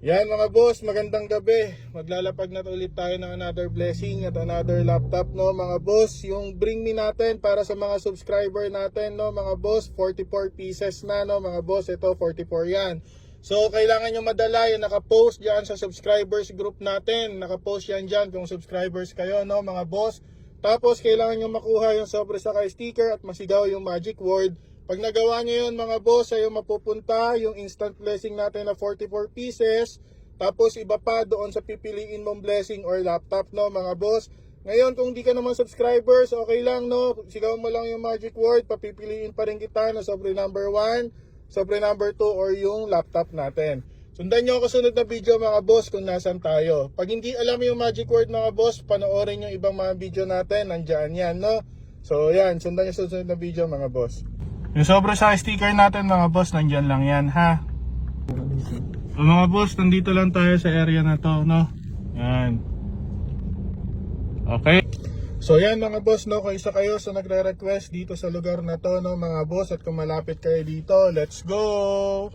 Yan mga boss, magandang gabi. Maglalapag na ulit tayo ng another blessing at another laptop, no mga boss. Yung bring me natin para sa mga subscriber natin, no mga boss, 44 pieces na, no mga boss. Ito 44 yan. So kailangan nyo madala yung nakapost dyan sa subscribers group natin. Nakapost yan dyan kung subscribers kayo, no mga boss. Tapos kailangan nyo makuha yung sobre saka sticker at masigaw yung magic word. Pag nagawa nyo yun mga boss, sa'yo mapupunta yung instant blessing natin na 44 pieces. Tapos iba pa doon sa pipiliin mong blessing or laptop, no mga boss. Ngayon kung di ka naman subscribers, okay lang, no. Sigaw mo lang yung magic word, papipiliin pa rin kita na sobre number 1, sobre number 2 or yung laptop natin. Sundan nyo ako sunod na video mga boss kung nasan tayo. Pag hindi alam yung magic word mga boss, panoorin yung ibang mga video natin, nandyan yan, no. So yan, sundan nyo sa sunod na video mga boss. Yung sobre sa sticker natin mga boss, nandyan lang yan ha. So mga boss, nandito lang tayo sa area na to, no. Yan. Okay. So yan mga boss, no, kung isa kayo sa nagre-request dito sa lugar na to, no mga boss, at kung malapit kayo dito, let's go!